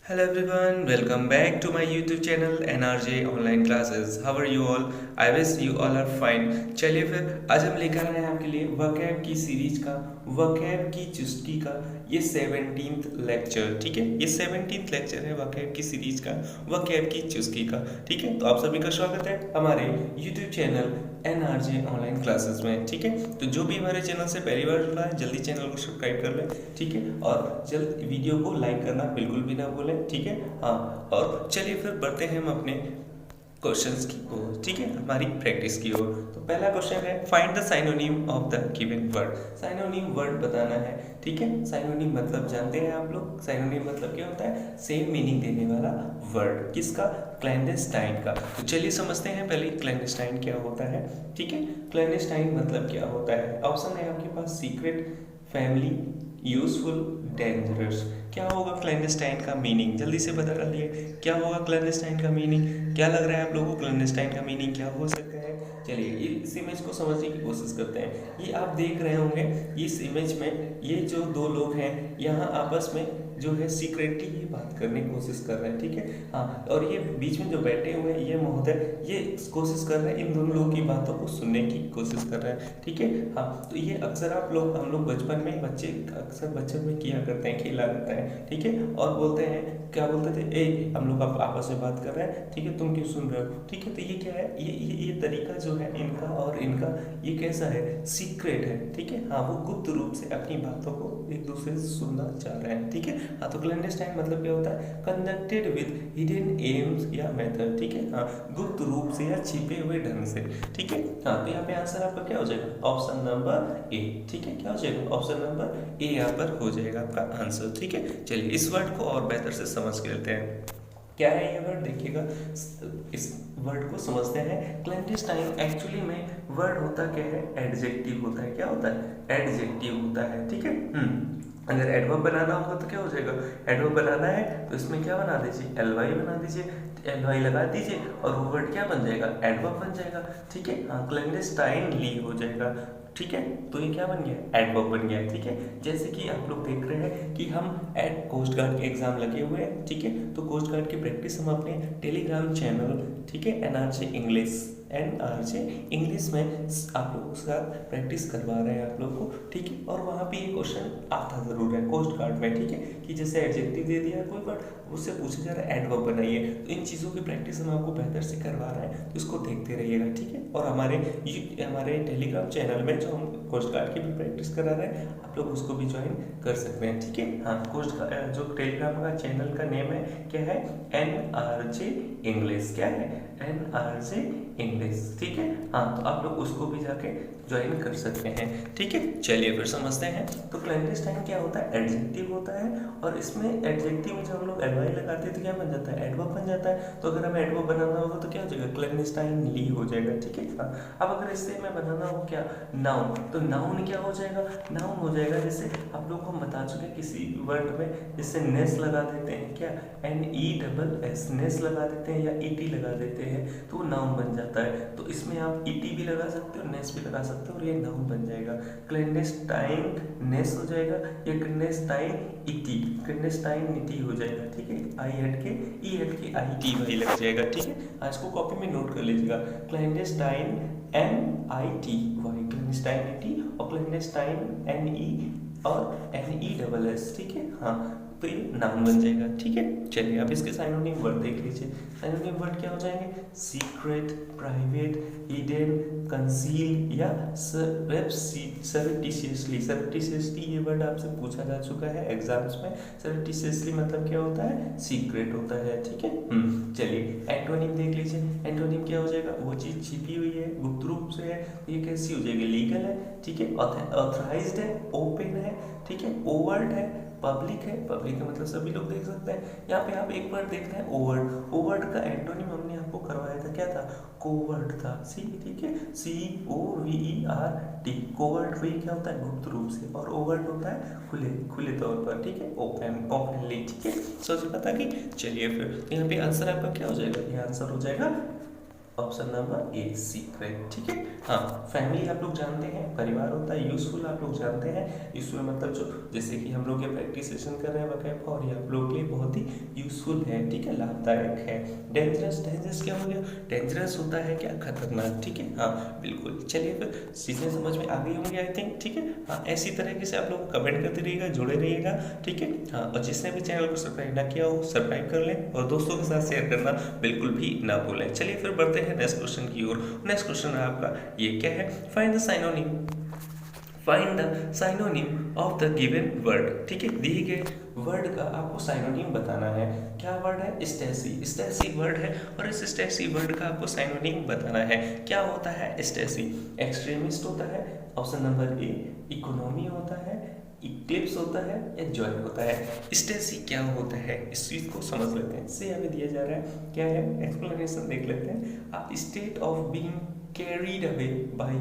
Hello everyone, welcome back to my YouTube channel NRJ Online Classes. How are you all? I wish you all are fine. चलिए फिर आज हम लेकर आए हैं आपके लिए वकैब की सीरीज का वकैब की चुस्की का ये 17th लेक्चर। ठीक है, ये 17th लेक्चर है वकैब की सीरीज का वकैब की चुस्की का। ठीक है, तो आप सभी का स्वागत है हमारे YouTube channel NRJ online classes में। ठीक है, तो जो भी हमारे चैनल से पहली बार जुड़ा है जल्दी चैनल को सब्सक्राइब कर लें। ठीक है, और जल्द वीडियो को लाइक करना बिल्कुल भी ना भूलें। ठीक है, हाँ, और चलिए फिर बढ़ते हैं हम अपने क्वेश्चंस की ओर। ठीक है, हमारी प्रैक्टिस की ओर। तो पहला क्वेश्चन है find the synonym of the given word. Synonym word बताना है। ठीक है, साइनोनिम मतलब जानते हैं आप लोग। साइनोनिम मतलब क्या होता है? सेम मीनिंग देने वाला वर्ड। किसका? क्लैंडेस्टाइन का। तो चलिए समझते हैं पहले क्लैंडेस्टाइन क्या होता है। ठीक है, क्लैंडेस्टाइन मतलब क्या होता है? ऑप्शन है आपके पास सीक्रेट, फैमिली, यूजफुल, डेंजरस। क्या होगा क्लैंडेस्टाइन का मीनिंग? जल्दी से पता कर लिए क्या होगा क्लैंडेस्टाइन का मीनिंग। क्या लग रहा है आप लोगों को क्लैंडेस्टाइन का मीनिंग क्या हो सकता है? चलिए इस इमेज को समझने की कोशिश करते हैं। ये आप देख रहे होंगे इस इमेज में ये जो दो लोग हैं यहाँ आपस में जो है सीक्रेटली ये बात करने की कोशिश कर रहे हैं। ठीक है, हाँ, और ये बीच में जो बैठे हुए हैं ये महोदय ये कोशिश कर रहे हैं इन दोनों लोगों की बातों को सुनने की कोशिश कर रहे हैं। ठीक है, हाँ, तो ये अक्सर हम लोग बचपन में बच्चे अक्सर बचपन में किया करते हैं, खेला करते हैं। ठीक है, और बोलते हैं क्या बोलते थे, ए हम लोग आपस में बात कर रहे हैं, ठीक है, तुम क्यों सुन रहे हो? ठीक है, तो ये क्या है, ये तरीका जो है इनका और इनका ये कैसा है? सीक्रेट है। ठीक है, हाँ, वो गुप्त रूप से अपनी बातों को एक दूसरे से सुनना चाह रहे हैं। ठीक है, हाँ, तो क्लैंडेस्टाइन मतलब क्या होता है? कंडक्टेड विद हिडन एम्स या मेथड। ठीक है, हाँ, गुप्त रूप से या छिपे हुए ढंग से। ठीक है, हाँ, तो यहाँ पे आंसर आपका क्या हो जाएगा? ऑप्शन नंबर ए। ठीक है, क्या हो जाएगा? ऑप्शन नंबर ए यहाँ पर हो जाएगा आपका आंसर। ठीक है, चलिए इस वर्ड को और बेहतर से समझ के लेते हैं। क्या है ये वर्ड? देखिएगा, इस वर्ड को समझते हैं। क्लैंडेस्टाइन एक्चुअली में वर्ड होता क्या है? एडजेक्टिव होता है। क्या होता है? एडजेक्टिव होता है। ठीक है, अगर एडवर्ब बनाना होगा तो क्या हो जाएगा? एडवर्ब बनाना है तो इसमें क्या बना दीजिए? एलवाई बना दीजिए, एलवाई लगा दीजिए और वो वर्ड क्या बन जाएगा? एडवर्ब बन जाएगा। ठीक है, हाँ, क्लैंडेस्टाइनली हो जाएगा। ठीक है, तो ये क्या बन गया? एडवर्ब बन गया। ठीक है, जैसे कि आप लोग देख रहे हैं कि हम कोस्ट गार्ड के एग्जाम लगे हुए हैं। ठीक है, तो कोस्ट गार्ड की प्रैक्टिस हम अपने टेलीग्राम चैनल, ठीक है, एनआरजे इंग्लिश में आप लोगों के साथ प्रैक्टिस करवा रहे हैं आप लोग को। ठीक है, और वहाँ पे ये क्वेश्चन आता ज़रूर है कोस्ट गार्ड में। ठीक है, कि जैसे एडजेक्टिव दे दिया कोई वर्ड, उससे पूछा जा रहा है एडवर्ब बनाइए। तो इन चीज़ों की प्रैक्टिस हम आपको बेहतर से करवा रहे हैं, तो इसको देखते रहिएगा। ठीक है, और हमारे टेलीग्राम चैनल में जो हम कोस्ट गार्ड की भी प्रैक्टिस करा रहे हैं आप लोग उसको भी ज्वाइन कर सकते हैं। ठीक है, हाँ, कोस्ट का जो टेलीग्राम का चैनल का नेम है क्या है? NRJ English. क्या है? NRJ English. ठीक है, हाँ, तो आप लोग उसको भी जाके ज्वाइन कर सकते हैं। ठीक है, चलिए फिर समझते हैं। तो क्लैंडेस्टाइन क्या होता है? एडजेक्टिव होता है, और इसमें एडजेक्टिव में जब हम लोग एलवाई लगाते हैं तो क्या बन जाता है? एडवर्ब बन जाता है। तो अगर हमें एडवर्ब बनाना होगा तो क्या हो जाएगा? क्लैंडेस्टाइनली हो जाएगा। ठीक है, हाँ, अब अगर इससे मैं बनाना हो क्या? नाउन, तो नाउन क्या हो जाएगा? नाउन हो जाएगा जैसे आप लोग को हम बता चुके हैं किसी वर्ड में जैसे नेस लगा देते हैं, क्या? NESS, नेस लगा देते हैं या ET लगा देते हैं तो वो नाउन बन जाता है। तो इसमें आप ET भी लगा सकते हो, नेस भी लगा सकते हो और ये नाउन बन जाएगा। क्लैंडेस्टाइन नेस हो जाएगा या क्लैंडेस्टाइन ET, क्लैंडेस्टाइन ET हो जाएगा। ठीक है, आई हट के ई हट के ITY लग जाएगा। ठीक है, आज को कॉपी में नोट कर लीजिएगा। क्लैंडेस्टाइन MITY, क्लैंडेस्टाइन ET और क्लैंडेस्टाइन NE और NESS। ठीक है, हाँ, तो ये नाउन बन जाएगा। ठीक है, चलिए अब इसके साइनोनिम वर्ड देख लीजिए। साइनोनिम वर्ड क्या हो जाएंगे? सीक्रेट, प्राइवेट, हिडन, कंसील या सरटिशियसली। सरटिशियसली ये वर्ड आपसे पूछा जा चुका है एग्जाम्स में। सरटिशियसली मतलब क्या होता है? सीक्रेट होता है। ठीक है, चलिए एंटोनिम देख लीजिए। एंटोनिम क्या हो जाएगा? वो चीज छिपी हुई है, गुप्त रूप से है, तो ये कैसी हो जाएगी? लीगल है। ठीक है, ऑथराइज्ड है, ओपन है, ठीक है, ओवर्ट है, पब्लिक है। पब्लिक का मतलब सभी लोग देख सकते हैं। यहाँ पे आप एक वर्ड देखते हैं ओवर्ट। ओवर्ट का एंटोनिम हमने आपको करवाया था, क्या था? कोवर्ट था। सी, ठीक है, COVERT। कोवर्ट वही क्या होता है? गुप्त रूप से, और ओवर्ट होता है खुले खुले तौर पर। ठीक है, ओपनली। ठीक है, सोच पता कि चलिए फिर यहाँ पे आंसर आपका क्या हो जाएगा? ये आंसर हो जाएगा ऑप्शन नंबर ए, सीक्रेट। ठीक है, हाँ, फैमिली आप लोग जानते हैं परिवार होता है। यूजफुल आप लोग जानते हैं, यूजफुल मतलब जो जैसे कि हम लोग ये प्रैक्टिस सेशन कर रहे हैं वकैब का, और ये आप लोग के लिए बहुत ही यूजफुल यूजफुल है, ठीक है, लाभदायक है। डेंजरस, डेंजरस क्या हो गया? डेंजरस होता है क्या? खतरनाक, ठीक है, हाँ बिल्कुल। चलिए फिर चीज़ें समझ में आ गई होंगी आई थिंक, ठीक है। हाँ ऐसी तरीके से आप लोग कमेंट करते रहिएगा, जुड़े रहिएगा, ठीक है। हाँ और जिसने भी चैनल को सब्सक्राइब ना किया हो सब्सक्राइब कर लें और दोस्तों के साथ शेयर करना बिल्कुल भी ना भूलें। चलिए फिर बढ़ते हैं नेक्स्ट क्वेश्चन की ओर। नेक्स्ट क्वेश्चन है आपका ये क्या है? Find the synonym, find the synonym of the given word, ठीक है। दिए गए वर्ड का आपको साइनोनिम बताना है। क्या वर्ड है? स्टेसी, स्टेसी वर्ड है और इस स्टेसी वर्ड का आपको साइनोनिम बताना है। क्या होता है स्टेसी? एक्सट्रीमिस्ट होता है, ऑप्शन नंबर ए। इकोनॉमी होता है, इक्लिप्स होता है या जॉय होता है। स्टेसी क्या होता है इस चीज को समझ लेते हैं। से हमें दिया जा रहा है क्या है, एक्सप्लेनेशन देख लेते हैं। State of being carried away by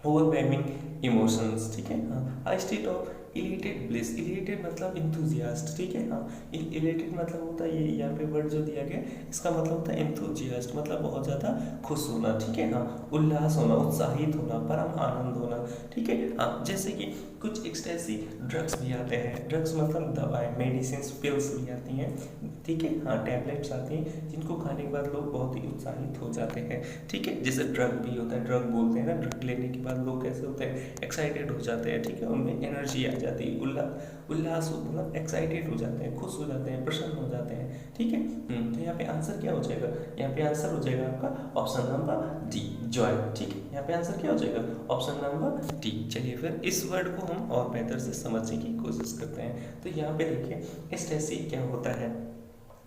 overwhelming emotions, ठीक है। हाँ state of elated bliss, elated मतलब इंथुजियास्ट, ठीक है। हाँ इलेटेड मतलब होता है ये यहाँ पे वर्ड जो दिया गया इसका मतलब होता है इंथुजियास्ट, मतलब बहुत ज़्यादा खुश होना, ठीक है। हाँ उल्लास होना, उत्साहित होना, परम आनंद होना, ठीक है। हाँ जैसे कि कुछ एक्सटेसी ड्रग्स भी आते हैं, ड्रग्स मतलब दवाएं, मेडिसिन, पिल्स भी आती हैं, ठीक है। हाँ टैबलेट्स आती हैं जिनको खाने के बाद लोग बहुत ही उत्साहित हो जाते हैं, ठीक है। जैसे ड्रग भी होता है, ड्रग बोलते हैं ना, ड्रग लेने के बाद लोग कैसे होते हैं? एक्साइटेड हो जाते हैं, ठीक है, उनमें एनर्जी आ जाती है, उल्लास मतलब एक्साइटेड हो जाते हैं, खुश हो जाते हैं, प्रसन्न हो जाते हैं, ठीक है। तो यहाँ पे आंसर क्या हो जाएगा? यहाँ पे आंसर हो जाएगा आपका ऑप्शन नंबर डी, जॉय, ठीक है। यहाँ पे आंसर क्या हो जाएगा? Option number D. चलिए फिर इस वर्ड को हम और बेहतर से समझने की कोशिश करते हैं। तो यहाँ पे देखिए स्टेसी क्या होता है,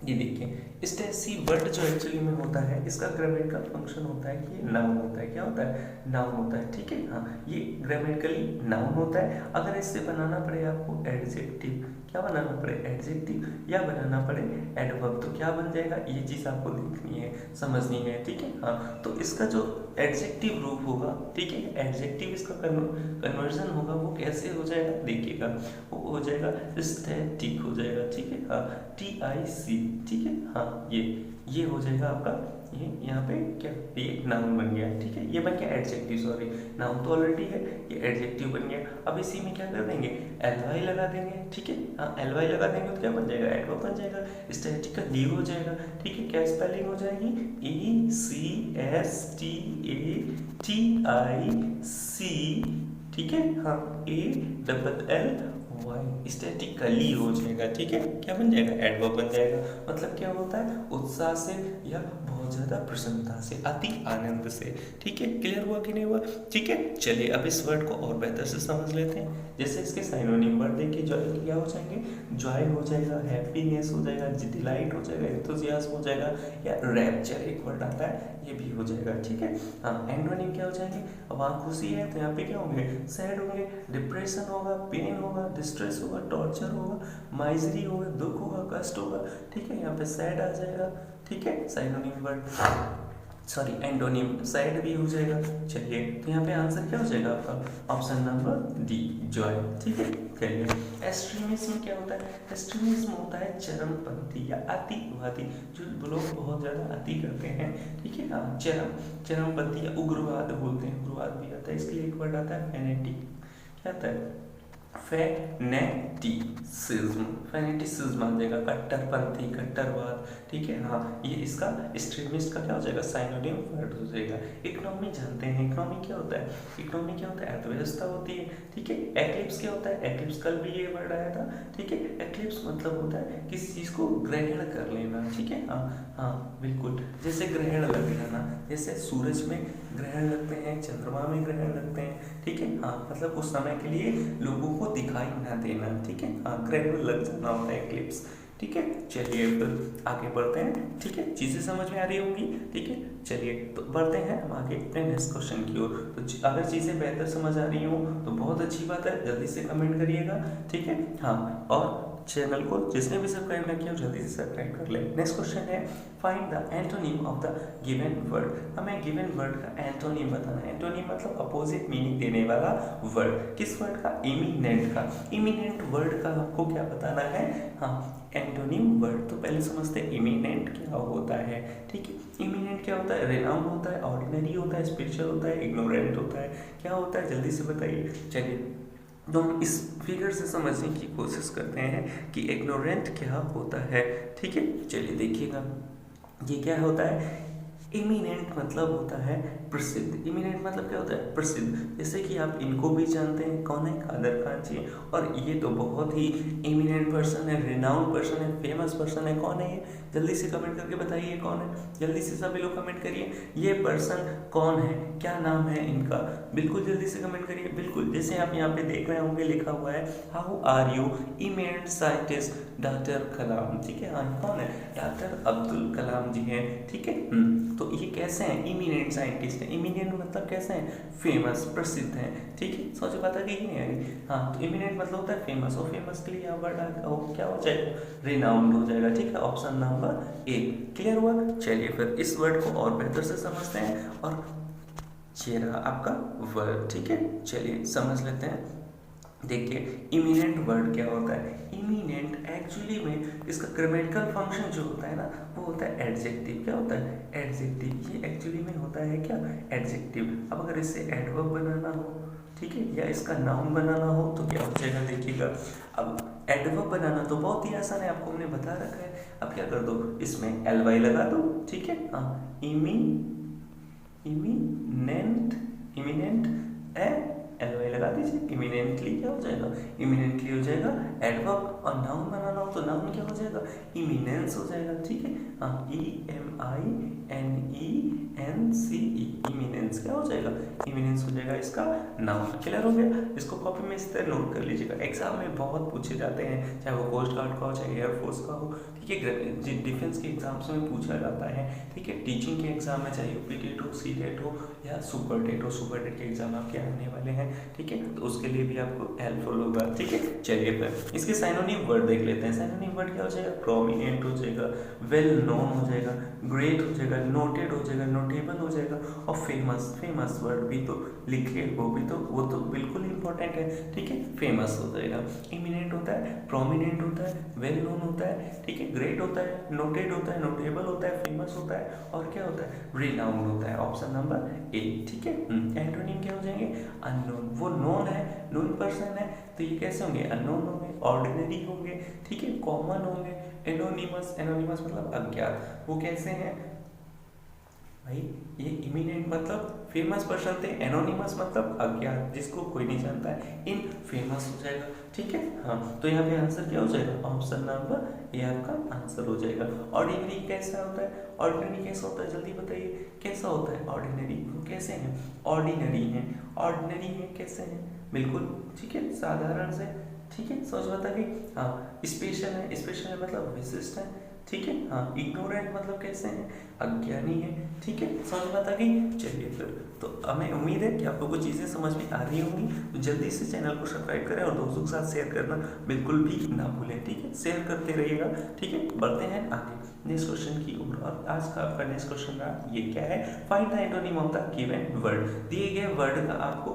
ये देखिए स्टेसी वर्ड जो एक्चुअली में होता है इसका ग्रामेटिकल फंक्शन होता है कि ये नाउन होता है। क्या होता है? नाउन होता है, ठीक है। हाँ ये ग्रामेटिकली नाउन होता है। अगर इससे बनाना पड़े आपको एडजेक्टिव, क्या बनाना पड़े? एडजेक्टिव, या बनाना पड़े एडवर्ब, तो क्या बन जाएगा? ये चीज़ आपको देखनी है, समझनी है, ठीक है। हाँ तो इसका जो एडजेक्टिव रूप होगा, ठीक है, एडजेक्टिव इसका कन्वर्जन होगा वो कैसे हो जाएगा देखिएगा, वो हो जाएगा स्टैटिक हो जाएगा, ठीक है। हाँ TIC, ठीक है। हाँ ये हो जाएगा आपका, ये यहाँ पे क्या, ये नाउन बन गया, ठीक है। ये बन गया एडजेक्टिव, सॉरी नाउन तो ऑलरेडी है, ये एडजेक्टिव बन गया। अब इसी में क्या कर देंगे? ly लगा देंगे, ठीक है। हाँ ly लगा देंगे तो क्या बन जाएगा? एडवर्ब बन जाएगा, स्टैटिक का डी हो जाएगा, ठीक है। क्या स्पेलिंग हो जाएगी? ECSTATIC, ठीक है। हाँ ALLY, स्टैटिकली हो जाएगा, ठीक है। क्या बन जाएगा? एडवर्ब बन जाएगा। मतलब क्या होता है? उत्साह से या बहुत ज़्यादा प्रसन्नता से, अति आनंद से, ठीक है। क्लियर हुआ कि नहीं हुआ? ठीक है। चलिए अब इस वर्ड को और बेहतर से समझ लेते हैं। जैसे इसके साइनोनिम वर्ड देखिए, जॉय क्या हो जाएंगे? जॉय हो जाएगा, हैप्पीनेस हो जाएगा, डिलाइट हो जाएगा, एंथुसियाज्म हो जाएगा, या रैप्चर एक वर्ड आता है ये भी हो जाएगा, ठीक है। हाँ एंटोनिम क्या हो जाएंगे? अब वहाँ खुशी है तो यहाँ पे क्या होंगे? सैड होंगे, डिप्रेशन होगा, पेन होगा, डिस्ट्रेस होगा, टॉर्चर होगा, माइजरी होगा, दुख होगा, कष्ट होगा, ठीक है। यहाँ पे सैड आ जाएगा, ठीक है। Synonym word, sorry antonym sad भी हो जाएगा। चलिए तो यहाँ पे आंसर क्या हो जाएगा आपका? ऑप्शन नंबर डी, जॉय, ठीक है। चलिए एक्सट्रीमिज्म क्या होता है? एक्सट्रीमिज्म होता है चरमपंथी या अतिवादी, जो लोग बहुत ज़्यादा अति करते हैं, ठीक है। हाँ चरमपंथी या उग्रवाद बोलते हैं, उग्रवाद भी आता है। इसके लिए एक वर्ड आता है फेनेटिक, क्या आता है? फेनेटिसिज्म, फेनेटिसिज्म आ जाएगा, कट्टरपंथी, कट्टरवाद, ठीक है। हाँ ये इसका एक्सट्रीमिस्ट का क्या हो जाएगा? साइनोनिम वर्ड हो जाएगा। इकोनॉमी जानते हैं, इकोनॉमी क्या होता है? इकोनॉमी क्या होता है? अर्थव्यवस्था होती है, ठीक है। एक्लिप्स क्या होता है? एक्लिप्स कल भी ये वर्ड आया था, ठीक है। एक्लिप्स मतलब होता है किसी चीज़ को ग्रहण कर लेना, ठीक है। हाँ बिल्कुल, जैसे ग्रहण लग जाना, जैसे सूरज में ग्रहण लगते हैं, चंद्रमा में ग्रहण लगते हैं, ठीक है। हाँ मतलब उस समय के लिए लोगों को दिखाई ना देना, ठीक है। हाँ ग्रहण लग जाना होता है एक्लिप्स, ठीक है। चलिए फिर आगे बढ़ते हैं, ठीक है। चीज़ें समझ में आ रही होंगी, ठीक है। चलिए तो बढ़ते हैं हम आगे अपने नेक्स्ट क्वेश्चन की ओर। तो अगर चीज़ें बेहतर समझ आ रही हो तो बहुत अच्छी बात है, जल्दी से कमेंट करिएगा, ठीक है। हाँ और चैनल को जिसने भी सब्सक्राइब ना किया जल्दी से सब्सक्राइब कर ले। नेक्स्ट क्वेश्चन है find the antonym of the given word. हमें गिवन वर्ड का एंटोनिम बताना है। एंटोनिम मतलब अपोजिट मीनिंग देने वाला वर्ड। किस वर्ड का? इमिनेंट का। इमिनेंट वर्ड का आपको क्या बताना है? हाँ एंटोनिम वर्ड। तो पहले समझते हैं इमिनेंट क्या होता है, ठीक है। इमिनेंट क्या होता है? रेनाउंड होता है, ऑर्डिनरी होता है, स्पिरिचुअल होता है, इग्नोरेंट होता है, क्या होता है? जल्दी से बताइए। चलिए तो हम इस फिगर से समझने की कोशिश करते हैं कि इग्नोरेंट क्या होता है। ठीक है, चलिए देखिएगा ये क्या होता है। इमिनेंट मतलब होता है प्रसिद्ध। इमिनेंट मतलब क्या होता है? प्रसिद्ध। जैसे कि आप इनको भी जानते हैं, कौन है? कादर खान जी। और ये तो बहुत ही इमिनेंट पर्सन है, रिनाउंड पर्सन है, फेमस पर्सन है। कौन है ये? जल्दी से कमेंट करके बताइए कौन है। जल्दी से सभी लोग कमेंट करिए, ये पर्सन कौन है, क्या नाम है इनका। बिल्कुल जल्दी से कमेंट करिए। बिल्कुल, जैसे आप यहाँ पे देख रहे होंगे लिखा हुआ है how are you eminent scientist doctor Kalam. ठीक है, हाँ कौन है? डॉक्टर अब्दुल कलाम जी हैं। ठीक है, तो ये कैसे हैं? इमिनेंट साइंटिस्ट हैं। इमिनेंट मतलब कैसे हैं? फेमस, प्रसिद्ध हैं। ठीक है, सोच पता कि नहीं आई? हाँ, तो इमिनेंट मतलब होता है फेमस, और फेमस के लिए यहाँ वर्ड क्या हो जाएगा? रिनाउंड हो जाएगा। ठीक है, ऑप्शन नंबर ए। क्लियर हुआ? चलिए फिर इस वर्ड को और बेहतर से समझते हैं, और ये रहा आपका वर्ड। ठीक है, चलिए समझ लेते हैं। देखिए इमिनेंट वर्ड क्या होता है? इमिनेंट एक्चुअली में इसका ग्रामेटिकल फंक्शन जो होता है ना, वो होता है एडजेक्टिव। क्या होता है? एडजेक्टिव। ये एक्चुअली में होता है क्या? एडजेक्टिव। अब अगर इससे एडवर्ब बनाना हो, ठीक है, या इसका नाउन बनाना हो तो क्या हो जाएगा? देखिएगा, अब एडवर्ब बनाना तो बहुत ही आसान है, आपको हमने बता रखा है। अब क्या कर दो, इसमें एल वाई लगा दो। ठीक है, हाँ, इमिनेंट, इमिनेंट एल वाई लगा दीजिए। इमिनेंटली क्या हो जाएगा? इमिनेंटली हो जाएगा एडवर्ब। और नाउन बनाना हो तो नाउन क्या हो जाएगा? इमिनेंस हो जाएगा। ठीक है, हाँ, EMINENCE, इमिनेंस क्या हो जाएगा? इमिनेंस हो जाएगा इसका नाउन। क्लियर हो गया? इसको कॉपी में इस तरह नोट कर लीजिएगा, एग्जाम में बहुत पूछे जाते हैं, चाहे वो कोस्ट गार्ड का हो, चाहे एयरफोर्स का हो। ठीक है, डिफेंस के एग्जाम्स में पूछा जाता है। ठीक है, टीचिंग के एग्जाम में चाहे यूपी टेट हो, सी टेट हो, या सुपर टेट हो। सुपर टेट के एग्जाम आपके आने वाले हैं। ठीक है, तो उसके लिए भी आपको हेल्पफुल होगा। ठीक है, चलिए फिर इसके साइनोनिम वर्ड देख लेते हैं। साइनोनिम वर्ड क्या हो जाएगा? प्रोमिनेंट हो जाएगा, वेल नोन हो जाएगा, ग्रेट हो जाएगा, नोटेड हो जाएगा, नोटेबल हो जाएगा, और फेमस। फेमस वर्ड भी तो लिखे, वो तो बिल्कुल इंपॉर्टेंट है। ठीक है, फेमस हो जाएगा। इमिनेंट होता है, प्रोमिनेंट होता है, वेल नोन होता है, ठीक है, ग्रेट होता है, नोटेड होता है, नोटेबल होता है, फेमस होता है, और क्या होता है? रिनाउंड होता है। ऑप्शन नंबर ए। ठीक है, एंटोनिम क्या हो जाएंगे? अननोन। वो नोन है, नोन पर्सन है, तो ये कैसे होंगे? अननोन होंगे, ऑर्डिनरी होंगे, ठीक है, कॉमन होंगे, एनोनिमस। एनोनिमस मतलब अज्ञात। वो कैसे हैं भाई? ये इमिनेंट मतलब फेमस पर्सन थे, एनोनिमस मतलब अज्ञात, जिसको कोई नहीं जानता है, इन फेमस हो जाएगा। ठीक है, हाँ, तो यहाँ पे आंसर क्या हो जाएगा? ऑप्शन नंबर ए आपका आंसर हो जाएगा। ऑर्डिनरी कैसा होता है? ऑर्डिनरी कैसा होता है? जल्दी बताइए, कैसा होता है ऑर्डिनरी? वो कैसे हैं? ऑर्डिनरी हैं। ऑर्डिनरी हैं, कैसे हैं? बिल्कुल, ठीक है, साधारण से। ठीक है, सोच बता कि हाँ, स्पेशल है। स्पेशल है मतलब विशिष्ट है। ठीक है, हाँ, इग्नोरेंट मतलब कैसे हैं? अज्ञानी है। ठीक है, समझ में आता गई? चलिए फिर, तो हमें उम्मीद है कि आपको कुछ चीज़ें समझ में आ रही होंगी। तो जल्दी से चैनल को सब्सक्राइब करें और दोस्तों के साथ शेयर करना बिल्कुल भी ना भूलें। ठीक है, शेयर करते रहिएगा। ठीक है, बढ़ते हैं आगे नेक्स्ट क्वेश्चन की ओर। और आज का आपका नेक्स्ट क्वेश्चन रहा, ये क्या है? Find the antonym of the given word. दिए गए वर्ड का आपको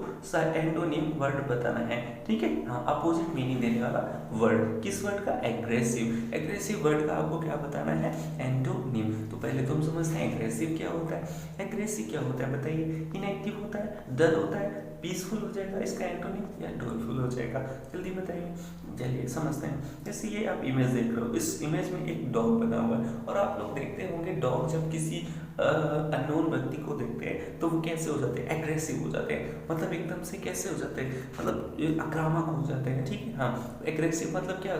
एंटोनिम वर्ड बताना है। ठीक है, हाँ, अपोजिट मीनिंग देने वाला वर्ड। किस वर्ड का? एग्रेसिव। एग्रेसिव वर्ड का आपको क्या बताना है? एंटोनिम। तो पहले तुम समझते हैं एग्रेसिव क्या होता है। एग्रेसिव क्या होता है बताइए? इनएक्टिव होता है, डल होता है, पीसफुल हो जाएगा इसका एंटोनिम, या डोलफुल हो जाएगा? जल्दी बताइए। चलिए समझते हैं। जैसे ये आप इमेज देख रहे हो, इस इमेज में एक डॉग बना हुआ है, और आप लोग देखते होंगे डॉग जब किसी अननोन व्यक्ति को देखते हैं तो वो कैसे हो जाते हैं? एग्रेसिव हो जाते हैं। मतलब एकदम से कैसे हो जाते हैं? मतलब आक्रामक हो जाते हैं। ठीक है, हाँ, एग्रेसिव मतलब क्या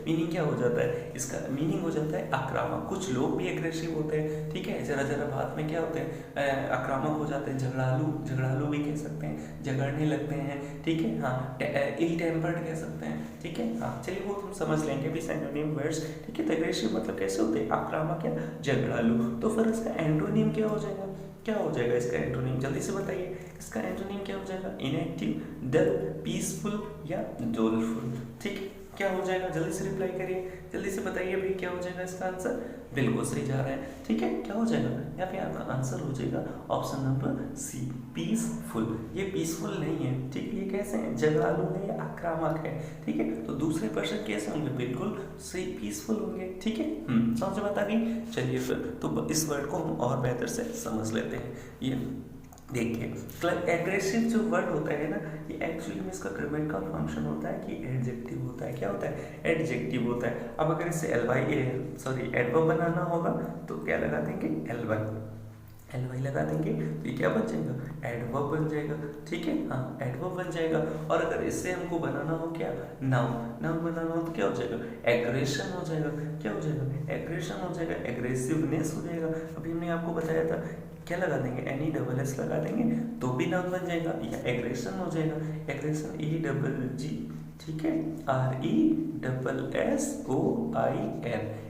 मीनिंग क्या हो जाता है? इसका मीनिंग हो जाता है आक्रामक। कुछ लोग भी एग्रेसिव होते हैं। ठीक है, जरा जरा बात में क्या होते हैं? आक्रामक हो जाते हैं, झगड़ालू। झगड़ालू भी कह सकते हैं, झगड़ने लगते हैं। ठीक है, हाँ, इल टेम्पर्ड कह सकते हैं। ठीक है, हाँ, चलिए वो तुम समझ लेंगे भी सिनोनिम वर्ड्स। ठीक है, तो एग्रेसिव मतलब कैसे होते हैं? आक्रामक या झगड़ालू। तो फिर इसका एंटोनिम क्या हो जाएगा? क्या हो जाएगा इसका एंटोनिम? जल्दी से बताइए, इसका एंटोनिम क्या हो जाएगा? इनएक्टिव, डल, पीसफुल, या डोलफुल। ठीक है, क्या हो जाएगा? जल्दी से रिप्लाई करिए, जल्दी से बताइए भाई, क्या हो जाएगा इसका आंसर? बिल्कुल सही जा रहा है। ठीक है, क्या हो जाएगा? यहाँ पे आपका आंसर हो जाएगा ऑप्शन नंबर सी, पीसफुल। ये पीसफुल नहीं है। ठीक है, ये कैसे हैं? झगड़ालू है या आक्रामक है। ठीक है, तो दूसरे पर्सन कैसे होंगे? बिल्कुल सही, पीसफुल होंगे। ठीक है, समझ बता गई? चलिए फिर, तो इस वर्ड को हम और बेहतर से समझ लेते हैं। ये देखिए एग्रेसिव जो वर्ड होता है ना, ये एक्चुअली में इसका ग्रामर का फंक्शन होता है कि एडजेक्टिव होता है। क्या होता है? एडजेक्टिव होता है। अब अगर इसे एडवर्ब बनाना होगा तो क्या लगा देंगे? एल वाई लगा देंगे तो ये क्या बन जाएगा? एडवर्ब बन जाएगा। ठीक है, हाँ एडवर्ब बन जाएगा। और अगर इससे हमको बनाना हो क्या? नाउन बनाना हो तो क्या हो जाएगा? एग्रेशन हो जाएगा। क्या हो जाएगा? एग्रेशन हो जाएगा, एग्रेसिवनेस हो जाएगा। अभी हमने आपको बताया था क्या लगा देंगे? NESS लगा देंगे तो भी नाउन बन जाएगा या एग्रेशन हो जाएगा। एग्रेशन EGG, ठीक है, RESSOIN,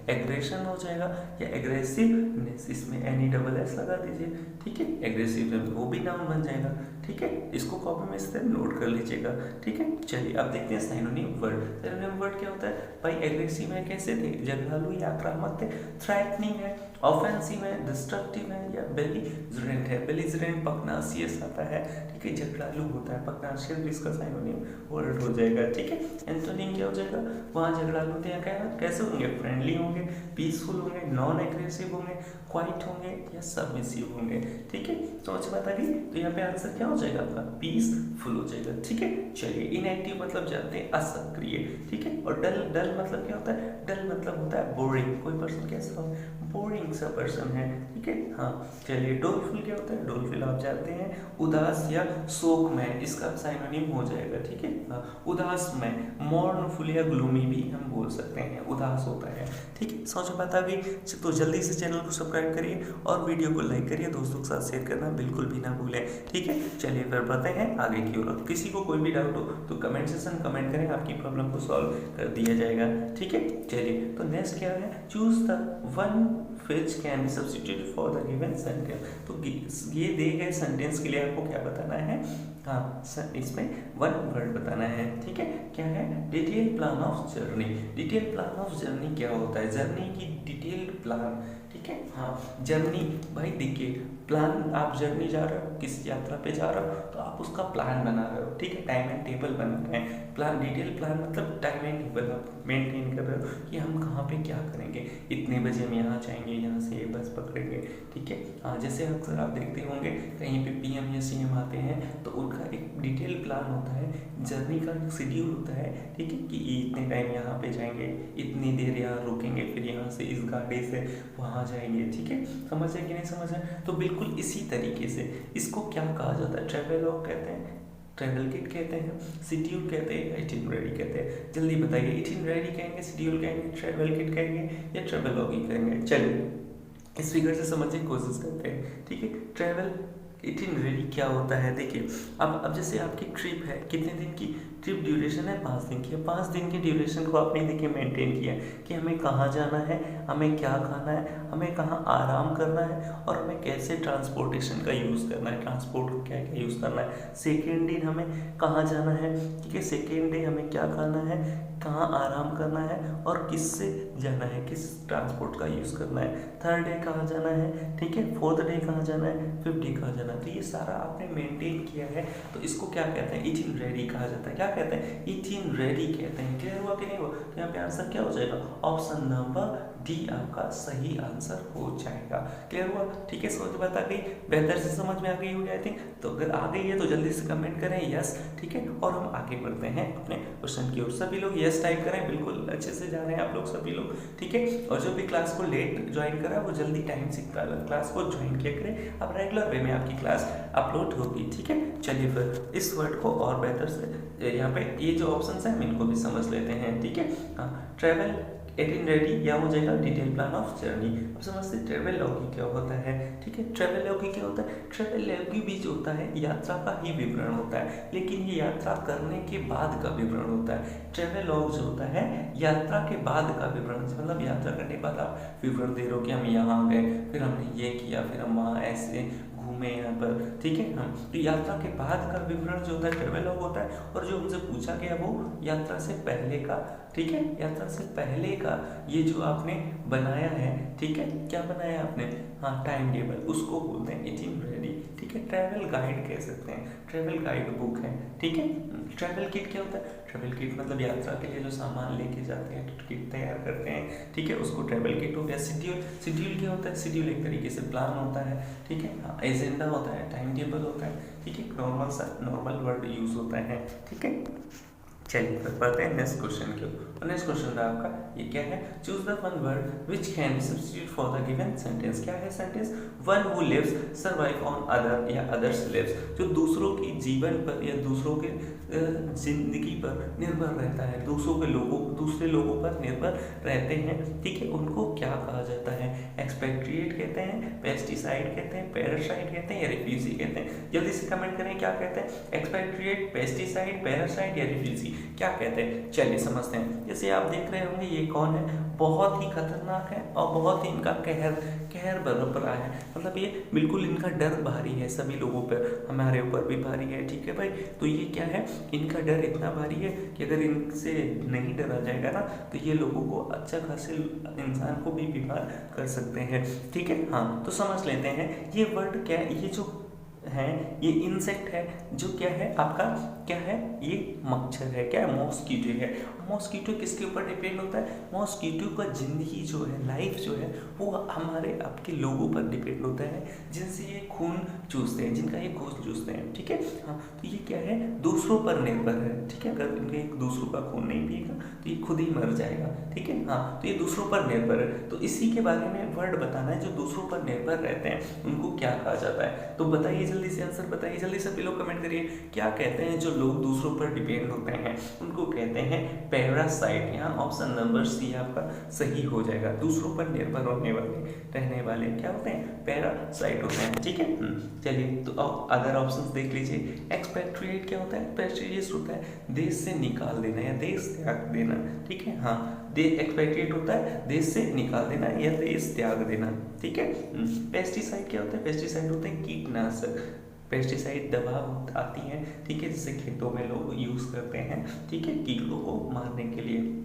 एग्रेशन हो जाएगा या एग्रेसिवनेस, इसमें NESS लगा दीजिए। ठीक है, एग्रेसिव वो भी नाउन बन जाएगा। ठीक है, इसको कॉपी में इस तरह नोट कर लीजिएगा। ठीक है, चलिए अब देखते हैं सिनोनिम वर्ड। सिनोनिम वर्ड क्या होता है भाई? एग्रेसिव है, कैसे थे? झगड़ालू या आक्रामक थे। थ्रेटनिंग है, ऑफेंसिव है, डिस्ट्रक्टिव है या बेलिजरेंट है। बेलिजरेंट पगनासियस आता है। ठीक है, झगड़ालू होता है, पगनासियस भी इसका सिनोनिम वर्ड हो जाएगा। ठीक है, एंटोनिम क्या हो जाएगा? वहाँ झगड़ालू थे कैसे होंगे? फ्रेंडली होंगे, पीसफुल होंगे, नॉन एग्रेसिव होंगे, क्वाइट होंगे या सबमिसिव होंगे। ठीक है, समझ में आता गई? तो यहाँ पे आंसर क्या हो जाएगा आपका? पीसफुल हो जाएगा। ठीक है, चलिए इनएक्टिव मतलब जानते हैं असक्रिय। ठीक है, और डल मतलब क्या होता है? डल मतलब होता है बोरिंग। कोई पर्सन कैसा हो? बोरिंग सा पर्सन है। ठीक है, हाँ चलिए डोलफुल क्या होता है? डोलफुल आप जानते हैं उदास या शोकमय, इसका साइनोनिम हो जाएगा। ठीक है, हाँ उदासमय, मॉर्नफुल या ग्लूमी भी हम बोल सकते हैं, उदास होता है। ठीक है, समझ में आ गई? तो जल्दी से चैनल को सब्सक्राइब करिए और वीडियो को लाइक करिए, दोस्तों के साथ शेयर करना बिल्कुल भी ना भूलें। ठीक है, चलिए फिर बढ़ते हैं आगे की ओर। किसी को कोई भी डाउट हो तो कमेंट सेक्शन कमेंट करें, आपकी प्रॉब्लम को सॉल्व कर दिया जाएगा। ठीक है, चलिए तो नेक्स्ट क्या है? Choose the one which can be substituted for the given sentence। तो ये दिए गए सेंटेंस के लिए आपको क्या बताना है? हाँ इसमें वन वर्ड बताना है। ठीक है, क्या है? Detail plan of journey. Detail plan of journey क्या होता है? जर्नी की डिटेल्ड प्लान। ठीक है, हाँ जर्नी भाई देखिए, प्लान आप जर्नी जा रहे हो, किसी यात्रा पे जा रहे हो तो आप उसका प्लान बना रहे हो। ठीक है, टाइम एंड टेबल बना रहे हैं। प्लान, डिटेल प्लान मतलब टाइम एंड टेबल आप मेंटेन कर रहे हो कि हम कहाँ पे क्या करेंगे, इतने बजे हम यहाँ जाएंगे, यहाँ से ये बस पकड़ेंगे। ठीक है, हाँ जैसे अक्सर आप देखते होंगे कहीं पे PM या CM आते हैं तो उनका एक डिटेल प्लान होता है, जर्नी का एक शेड्यूल होता है। ठीक है, कि इतने टाइम यहाँ पे जाएंगे, इतनी देर यहाँ रुकेंगे, फिर यहाँ से इस गाड़ी से वहाँ जाएंगे। ठीक है, समझ है कि नहीं समझ है? तो बिल्कुल इसी तरीके से इसको क्या कहा जाता है? ट्रेवलॉग कहते हैं, ट्रेवल किट कहते हैं, शेड्यूल कहते हैं, आइटिनरी कहते हैं। जल्दी बताइए, आइटिनरी कहेंगे, शेड्यूल कहेंगे, ट्रेवल किट कहेंगे या ट्रेवलॉग ही कहेंगे? चलिए इस फिगर से समझने की कोशिश करते हैं। ठीक है, ट्रेवल इटिनरी क्या होता है? देखिए अब जैसे आपकी ट्रिप है, कितने दिन की ट्रिप ड्यूरेशन है? 5 दिन की है। 5 दिन की ड्यूरेशन को आपने देखिए मेंटेन किया कि हमें कहाँ जाना है, हमें क्या खाना है, हमें कहाँ आराम करना है और हमें कैसे ट्रांसपोर्टेशन का यूज़ करना है, ट्रांसपोर्ट को क्या क्या यूज़ करना है। सेकेंड दिन हमें कहाँ जाना है, ठीक है, सेकेंड डे हमें क्या खाना है, कहाँ आराम करना है और किससे जाना है, किस ट्रांसपोर्ट का यूज़ करना है। थर्ड डे कहाँ जाना है, ठीक है, फोर्थ डे कहाँ जाना है, फिफ्थ डे कहाँ जाना है। तो ये सारा आपने मेंटेन किया है तो इसको क्या कहते हैं? इटिनरेरी कहा जाता है। क्या कहते हैं? इटिनरेरी कहते हैं। क्लियर हुआ कि नहीं हुआ? तो यहाँ पे आंसर क्या हो जाएगा? ऑप्शन नंबर डी आपका सही आंसर हो जाएगा। क्लियर हुआ? ठीक है, समझ बात आ गई, बेहतर से समझ में आ गई होगी आई थिंक। तो अगर आ गई है तो जल्दी से कमेंट करें यस। ठीक है, और हम आगे बढ़ते हैं अपने क्वेश्चन की ओर। सभी लोग यस टाइप करें, बिल्कुल अच्छे से जा रहे हैं आप लोग सभी लोग। ठीक है, और जो भी क्लास को लेट ज्वाइन करा वो जल्दी टाइम से क्लास को ज्वाइन किया करें। अब रेगुलर वे में आपकी क्लास अपलोड होगी। ठीक है, चलिए फिर इस वर्ड को और बेहतर से यहाँ पे ये जो ऑप्शन है हम इनको भी समझ लेते हैं। ठीक है, हाँ ट्रेवल इटिनरेरी या हो जाएगा डिटेल प्लान ऑफ जर्नी। अब समझते हैं ट्रेवलॉगी क्या होता है। ठीक है, ट्रेवलॉगी क्या होता है? ट्रेवलॉगी भी जो होता है यात्रा का ही विवरण होता है, लेकिन ये यात्रा करने के बाद का विवरण होता है। ट्रेवलॉग जो होता है यात्रा के बाद का विवरण, मतलब यात्रा करने के बाद आप विवरण दे रहे हो कि हम यहाँ गए, फिर हमने ये किया, फिर हम वहाँ ऐसे घूमे यहाँ पर। ठीक है, हम तो यात्रा के बाद का विवरण जो होता है ट्रेवलॉग होता है, और जो हमसे पूछा गया वो यात्रा से पहले का ठीक है, यात्रा से पहले का ये जो आपने बनाया है, ठीक है, क्या बनाया आपने, हाँ टाइम टेबल, उसको बोलते हैं इटिनरेरी, ठीक है। ट्रैवल गाइड कह सकते हैं, ट्रैवल गाइड बुक है, ठीक है। ट्रैवल किट क्या होता है, ट्रैवल किट मतलब यात्रा के लिए जो सामान लेके जाते हैं, किट तैयार करते हैं, ठीक है, उसको ट्रैवल किट हो गया। शेड्यूल, शेड्यूल क्या होता है, शेड्यूल एक तरीके से प्लान होता है, ठीक है। हाँ, एजेंडा होता है, टाइम टेबल होता है, ठीक है। नॉर्मल वर्ड यूज होता है, ठीक है। चलिए फिर पढ़ते हैं नेक्स्ट क्वेश्चन के ऊपर। नेक्स्ट क्वेश्चन था आपका, ये क्या है, choose the one word which can be substitute for the given sentence. क्या है sentence, one who lives survive on other या अदर्स लिव्स, जो दूसरों की जीवन पर या दूसरों के जिंदगी पर निर्भर रहता है, दूसरे लोगों पर निर्भर रहते हैं, ठीक है, उनको क्या कहा जाता है, एक्सपेक्ट्रिएट कहते हैं, पेस्टिसाइड कहते हैं, पैरासाइट कहते हैं या रिफ्यूजी कहते हैं। जल्दी से कमेंट करें क्या कहते हैं, एक्सपेक्ट्रिएट, पेस्टिसाइड, पैरासाइट या रिफ्यूजी, क्या कहते हैं। चलिए समझते हैं। जैसे आप देख रहे होंगे ये कौन है, बहुत ही खतरनाक है और बहुत ही इनका कहर बरप रहा है, मतलब ये बिल्कुल इनका डर भारी है सभी लोगों पर, हमारे ऊपर भी भारी है, ठीक है भाई। तो ये क्या है, इनका डर इतना भारी है कि अगर इनसे नहीं डरा जाएगा ना तो ये लोगों को अच्छा खासे इंसान को भी बीमार कर सकते हैं, ठीक है। हाँ तो समझ लेते हैं ये वर्ड क्या है, ये जो है ये इंसेक्ट है, जो क्या है आपका, क्या है ये मच्छर है, क्या है मॉस्किटो है। मॉस्किटो किसके ऊपर डिपेंड होता है, मॉस्किटो का जिंदगी जो है, लाइफ जो है वो हमारे आपके लोगों पर डिपेंड होता है, जिनसे ये खून चूसते हैं, जिनका ये खून चूसते हैं, ठीक है। हाँ तो ये क्या है, दूसरों पर निर्भर है, ठीक है। अगर इनके दूसरों का खून नहीं पिएगा तो ये खुद ही मर जाएगा, ठीक है। हाँ तो ये दूसरों पर निर्भर है, तो इसी के बारे में वर्ड बताना है, जो दूसरों पर निर्भर रहते हैं उनको क्या कहा जाता है। तो बताइए जल्दी से आंसर बताइए, जल्दी सभी लोग कमेंट करिए, क्या कहते हैं जो लोग दूसरों पर डिपेंड होते हैं उनको कहते हैं पैरासाइट। यहाँ ऑप्शन नंबर सी आपका सही हो जाएगा, दूसरों पर निर्भर होने वाले रहने वाले क्या होते हैं, पैरासाइट होते हैं, ठीक है। चलिए तो अब अदर ऑप्शंस देख लीजिए। एक्सपेक्ट्रिएट क्या होता है, एक्सपेक्ट्रिएट होता है देश से निकाल देना या देश त्याग देना, ठीक है। हाँ एक्सपेक्ट्रिएट होता है देश से निकाल देना या देश त्याग देना, ठीक है। पेस्टिसाइड क्या होता है, पेस्टिसाइड होते हैं कीटनाशक, पेस्टिसाइड दवा आती है, ठीक है, जिसे खेतों में लोग यूज करते हैं, ठीक है, कीटों को मारने के लिए।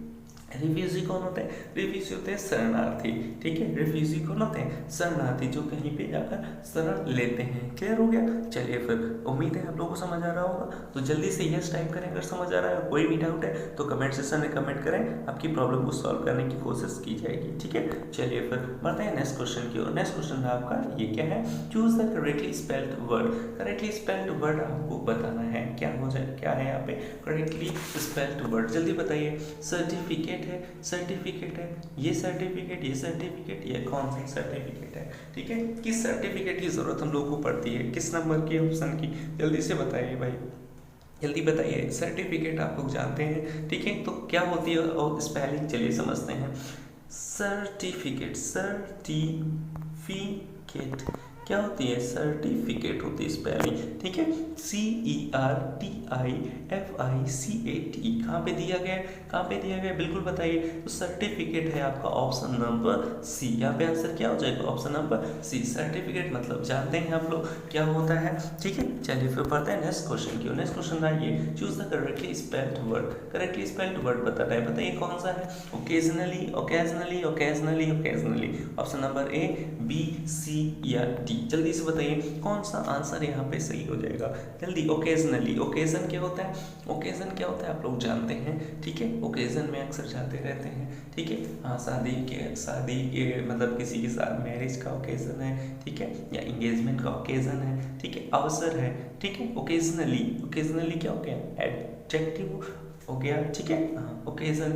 रिफ्यूजी कौन होते हैं, रिफ्यूजी होते हैं शरणार्थी, ठीक है। रिफ्यूजी कौन होते हैं, शरणार्थी, जो कहीं पे जाकर शरण लेते हैं। क्लियर हो गया। चलिए फिर उम्मीद है आप लोगों को समझ आ रहा होगा, तो जल्दी से यस टाइप करें अगर समझ आ रहा है। कोई भी डाउट है तो कमेंट सेक्शन में कमेंट करें, आपकी प्रॉब्लम को सॉल्व करने की कोशिश की जाएगी, ठीक है। चलिए फिर बढ़ते हैं नेक्स्ट क्वेश्चन की ओर। नेक्स्ट क्वेश्चन है आपका, ये क्या है, choose the correctly spelled word. Correctly spelled word आपको बताना है, क्या हो जाए, क्या है यहाँ पे करेक्टली स्पेल्ड वर्ड, जल्दी बताइए। सर्टिफिकेट है, सर्टिफिकेट है, ये सर्टिफिकेट, ये सर्टिफिकेट, ये कौन सा सर्टिफिकेट है, ठीक है। किस सर्टिफिकेट की जरूरत हम लोगों को पड़ती है, किस नंबर की ऑप्शन की, जल्दी से बताइए भाई, जल्दी बताइए। सर्टिफिकेट आप लोग जानते हैं, ठीक है, तो क्या होती है और स्पेलिंग चलिए समझते हैं। सर्टिफिकेट, सर्टिफिकेट क्या होती है, सर्टिफिकेट होती है स्पेलिंग, ठीक है, CERTIFICAT। कहाँ पे दिया गया है, कहाँ पे दिया गया है, बिल्कुल बताइए। तो सर्टिफिकेट है आपका ऑप्शन नंबर सी, यहाँ पे आंसर क्या हो जाएगा, ऑप्शन नंबर सी। सर्टिफिकेट मतलब जानते हैं आप लोग क्या होता है, ठीक है। चलिए फिर पढ़ते हैं नेक्स्ट क्वेश्चन की। नेक्स्ट क्वेश्चन है ये, choose the correctly spelled word. Correctly spelled word बताना है, बताइए कौन सा है। Occasionally, occasionally, occasionally, occasionally, option number A, B, C या डी, जल्दी से बताइए कौन सा आंसर यहाँ पे सही हो जाएगा, जल्दी। ओकेजनली, ओकेजन क्या होता है, ओकेजन क्या होता है आप लोग जानते हैं, ठीक है। ओकेजन में अक्सर जाते रहते हैं, ठीक है। हाँ शादी के मतलब किसी के साथ मैरिज का ओकेजन है, ठीक है, या इंगेजमेंट का ओकेजन है, ठीक है, अवसर है, ठीक है। ओकेजनली, ओकेजनली क्या हो गया, एडजेक्टिव हो गया, ठीक है। हाँ ओकेजन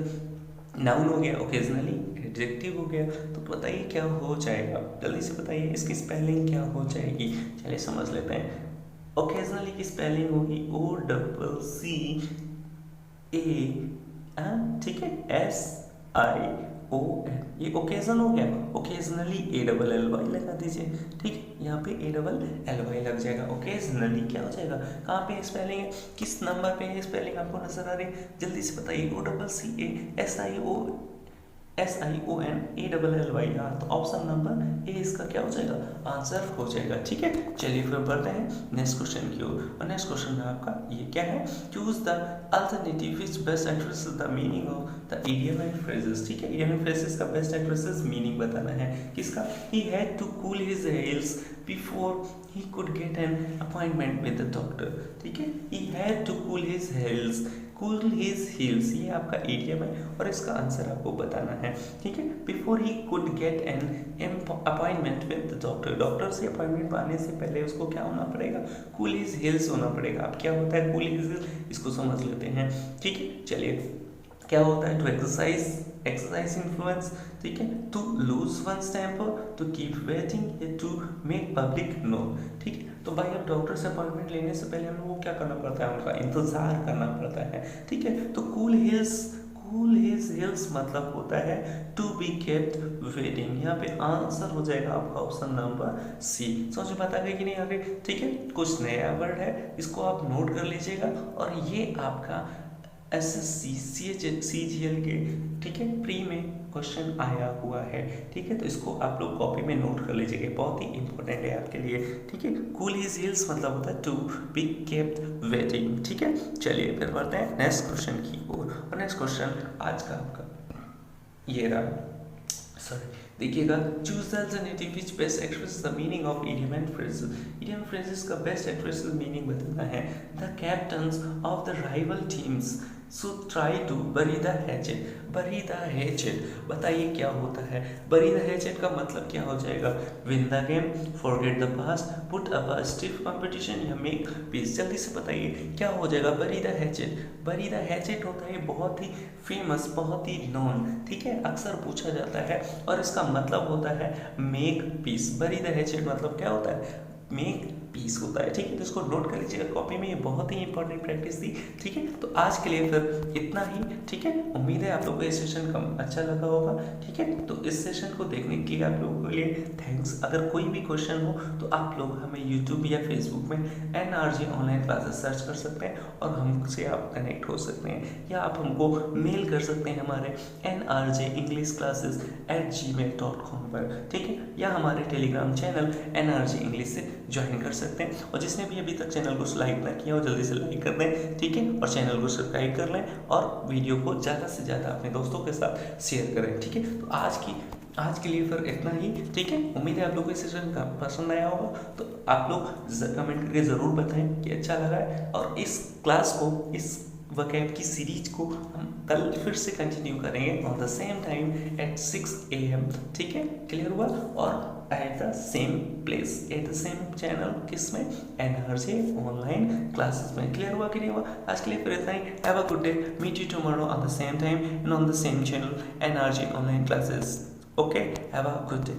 नाउन हो गया, ओकेजनली एडजेक्टिव हो गया, तो बताइए क्या हो जाएगा, जल्दी से बताइए इसकी स्पेलिंग क्या हो जाएगी। चलिए समझ लेते हैं। ओकेजनली की स्पेलिंग होगी OCCA, ठीक है, SION, ये ओकेजन हो गया। ओकेजनली ALLY लगा दीजिए, ठीक है, यहाँ पे ALLY लग जाएगा। ओकेजनली क्या हो जाएगा, कहाँ पे स्पेलिंग है, किस नंबर पे है स्पेलिंग आपको नजर आ रही है, जल्दी से बताइए। OCCA SIONALLYR। तो ऑप्शन नंबर ए इसका क्या हो जाएगा, आंसर हो जाएगा। ठीक है, चलिए फिर बढ़ते हैं नेक्स्ट क्वेश्चन की ओर। और नेक्स्ट क्वेश्चन में आपका ये क्या है, choose the alternative which best expresses the meaning of the idiom and phrases. ठीक है, इडियम एंड फ्रेजेस का बेस्ट एक्सप्रेसेस मीनिंग बताना है। किसका, he had to cool his heels before he could get an appointment with the doctor। ठीक है, he had to cool his heels, cool his heels ये आपका idiom है और इसका आंसर आपको बताना है। ठीक है, before he could get an appointment with the doctor, doctor से अपॉइंटमेंट पाने से पहले उसको क्या होना पड़ेगा, cool his heels होना पड़ेगा। अब क्या होता है cool his heels, इसको समझ लेते हैं। ठीक है, चलिए क्या होता है, टू एक्सरसाइज इन्फ्लुएंस। ठीक है, to lose one's temper, to keep waiting, to make public know. ठीक है, तो भाई अब डॉक्टर से अपॉइंटमेंट लेने से पहले हमें वो क्या करना पड़ता है, उनका इंतजार करना पड़ता है। ठीक है, तो कूल हिज हिल्स मतलब होता है टू बी केप्ट वेटिंग। यहाँ पे आंसर हो जाएगा आपका ऑप्शन नंबर सी। समझ में आता है कि नहीं आगे। ठीक है, कुछ नया वर्ड है, इसको आप नोट कर लीजिएगा और ये आपका SSC CGL के ठीक है प्री में क्वेश्चन आया हुआ है। ठीक है, तो इसको आप लोग कॉपी में नोट कर लीजिएगा, बहुत ही इंपॉर्टेंट है आपके लिए। ठीक है, कूल हिज हिल्स मतलब होता है टू बी केप्ट वेटिंग। ठीक है, चलिए फिर बढ़ते हैं नेक्स्ट क्वेश्चन की ओर। और नेक्स्ट क्वेश्चन आज का आपका ये रहा, सॉरी देखिएगा, choose the alternative which best expresses the meaning of idiom and phrases. Idiom phrases का बेस्ट एक्सप्रेसेस मीनिंग बताना है। The captains of the rival teams should try to bury the hatchet। bury the hatchet बताइए क्या होता है, bury the hatchet का मतलब क्या हो जाएगा, win the game, forget the past, put up a stiff competition या make peace। जल्दी से बताइए क्या हो जाएगा bury the hatchet। bury the hatchet होता है बहुत ही फेमस, बहुत ही नॉन। ठीक है, अक्सर पूछा जाता है और इसका मतलब होता है make peace। bury the hatchet मतलब क्या होता है, मेक पीस होता है। ठीक है, तो इसको नोट कर लीजिएगा कॉपी में, ये बहुत ही इंपॉर्टेंट प्रैक्टिस थी। ठीक है, तो आज के लिए फिर इतना ही। ठीक है, उम्मीद है आप लोगों को ये सेशन कम अच्छा लगा होगा। ठीक है, तो इस सेशन को देखने के लिए आप लोगों के लिए थैंक्स। अगर कोई भी क्वेश्चन हो तो आप लोग हमें यूट्यूब या फेसबुक में NRJ ऑनलाइन क्लासेस सर्च कर सकते हैं और हमसे आप कनेक्ट हो सकते हैं, या आप हमको मेल कर सकते हैं हमारे nrjenglishclasses@gmail.com पर। ठीक है, या हमारे टेलीग्राम चैनल NRJ इंग्लिश से ज्वाइन कर सकते हैं। और जिसने भी अभी तक चैनल को लाइक ना किया हो जल्दी से लाइक कर दें। ठीक है, और चैनल को सब्सक्राइब कर लें और वीडियो को ज़्यादा से ज़्यादा अपने दोस्तों के साथ शेयर करें। ठीक है, तो आज के लिए फिर इतना ही। ठीक है, उम्मीद है आप लोगों को इस सेशन का पसंद आया होगा, तो आप लोग कमेंट करके ज़रूर बताएं कि अच्छा लगा है। और इस क्लास को, इस वोकैब की सीरीज को हम कल फिर से कंटिन्यू करेंगे on the same time at 6 AM। ठीक है, क्लियर हुआ, और at the same place, at the same channel, किसमें, NRJ ऑनलाइन क्लासेस में। क्लियर हुआ कि नहीं हुआ। आज के लिए फिर इतना ही। Have a good day, meet you tomorrow on the same time and on the same channel NRJ online classes. Okay, have a good day.